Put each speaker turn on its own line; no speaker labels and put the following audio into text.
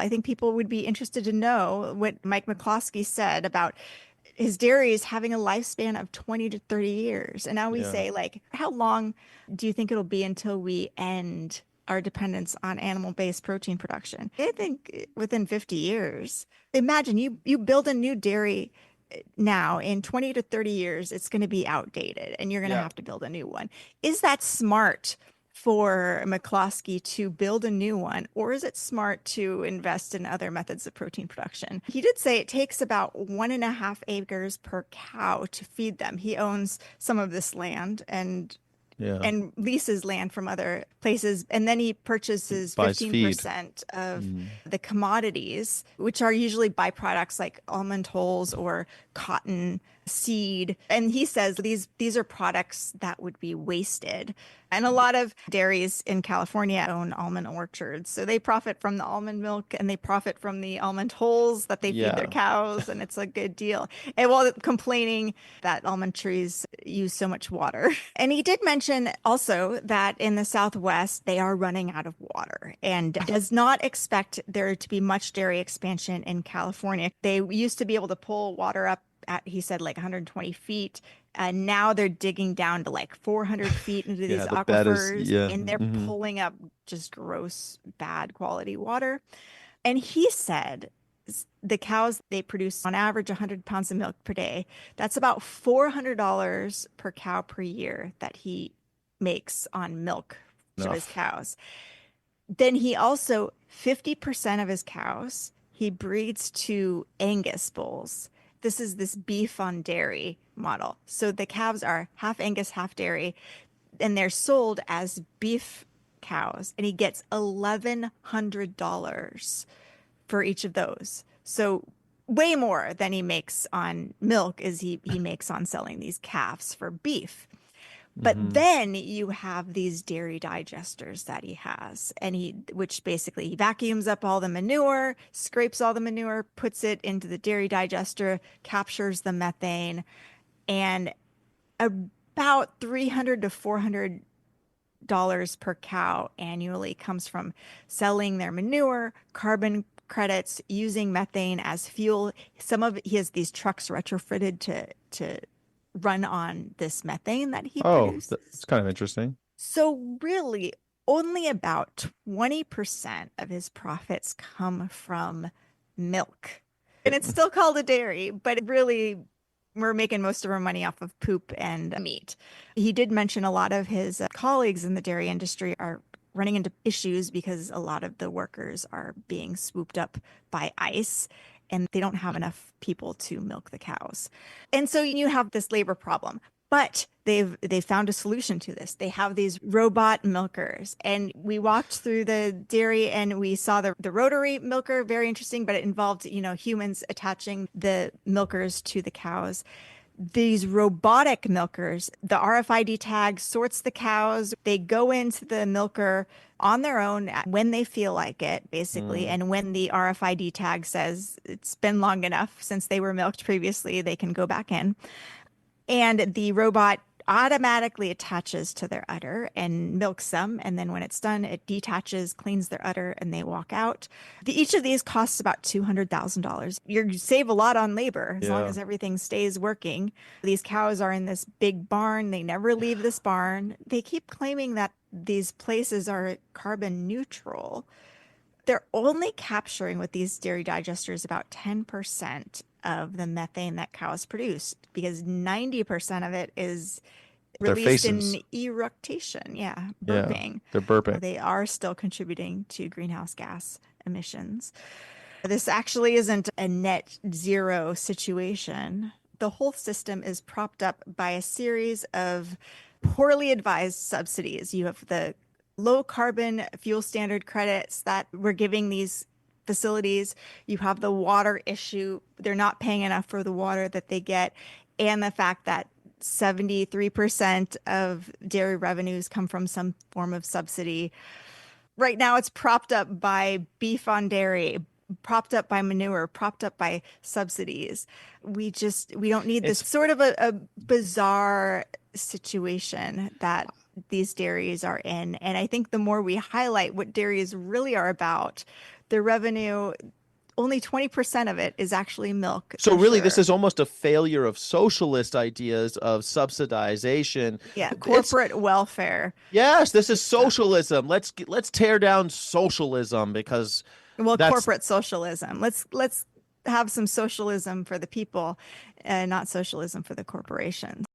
I think people would be interested to know what Mike McCloskey said about his dairies having a lifespan of 20 to 30 years. And now we
Yeah.
say, like, how long do you think it'll be until we end our dependence on animal-based protein production? I think within 50 years. Imagine you build a new dairy now in 20 to 30 years, it's going to be outdated and you're going to
Yeah.
have to build a new one. Is that smart for McCloskey to build a new one, or is it smart to invest in other methods of protein production? He did say it takes about 1.5 acres per cow to feed them. He owns some of this land
Yeah.
and leases land from other places. And then he purchases
Buys feed.
15% of
Mm.
the commodities, which are usually byproducts like almond hulls or cotton seed. And he says these are products that would be wasted. And a lot of dairies in California own almond orchards. So they profit from the almond milk and they profit from the almond hulls that they feed their
Yeah.
cows. And it's a good deal. And while complaining that almond trees use so much water. And he did mention also that in the Southwest, they are running out of water and does not expect there to be much dairy expansion in California. They used to be able to pull water up at, he said, like 120 feet. And now they're digging down to like 400 feet into these
Yeah, the bed is
aquifers
yeah.
and they're
Hmm.
pulling up just gross, bad quality water. And he said the cows, they produce on average 100 pounds of milk per day. That's about $400 per cow per year that he makes on milk of his
Enough.
cows. Then he also, 50% of his cows, he breeds to Angus bulls. This is this beef on dairy model. So the calves are half Angus, half dairy, and they're sold as beef cows. And he gets $1,100 for each of those. So way more than he makes on milk is he makes on selling these calves for beef. But
Hmm.
then you have these dairy digesters that he has, and which basically he vacuums up all the manure, scrapes all the manure, puts it into the dairy digester, captures the methane, and about 300 to $400 per cow annually comes from selling their manure, carbon credits, using methane as fuel. He has these trucks retrofitted to run on this methane that he
Oh,
produces.
that's kind of interesting.
So really, only about 20% of his profits come from milk. And it's still called a dairy, but really we're making most of our money off of poop and meat. He did mention a lot of his colleagues in the dairy industry are running into issues because a lot of the workers are being swooped up by ice and they don't have enough people to milk the cows. And so you have this labor problem. But they've found a solution to this. They have these robot milkers. And we walked through the dairy and we saw the rotary milker, very interesting, but it involved, humans attaching the milkers to the cows. These robotic milkers, the RFID tag sorts the cows. They go into the milker on their own when they feel like it, basically.
Mm.
And when the RFID tag says it's been long enough since they were milked previously, they can go back in. And the robot automatically attaches to their udder and milks them. And then when it's done, it detaches, cleans their udder, and they walk out. Each of these costs about $200,000. You save a lot on labor as long
Yeah.
as everything stays working. These cows are in this big barn. They never leave this barn. They keep claiming that these places are carbon neutral. They're only capturing with these dairy digesters about 10% of the methane that cows produce because 90% of it is
Their
released
faces.
in eructation. Yeah,
Yeah.
burping.
They're burping.
They are still contributing to greenhouse gas emissions. This actually isn't a net zero situation. The whole system is propped up by a series of poorly advised subsidies. You have the low carbon fuel standard credits that we're giving these facilities. You have the water issue. They're not paying enough for the water that they get. And the fact that 73% of dairy revenues come from some form of subsidy. Right now, it's propped up by beef on dairy, propped up by manure, propped up by subsidies. We don't need this
It's
sort of a bizarre situation that these dairies are in. And I think the more we highlight what dairies really are about, the revenue, only 20% of it is actually milk
So
for
really, this
sure.
is almost a failure of socialist ideas of subsidization.
Yeah,
It's
corporate welfare
yes, this is
system.
socialism. Let's tear down socialism because
Well,
that's
corporate socialism. Let's have some socialism for the people and not socialism for the corporations.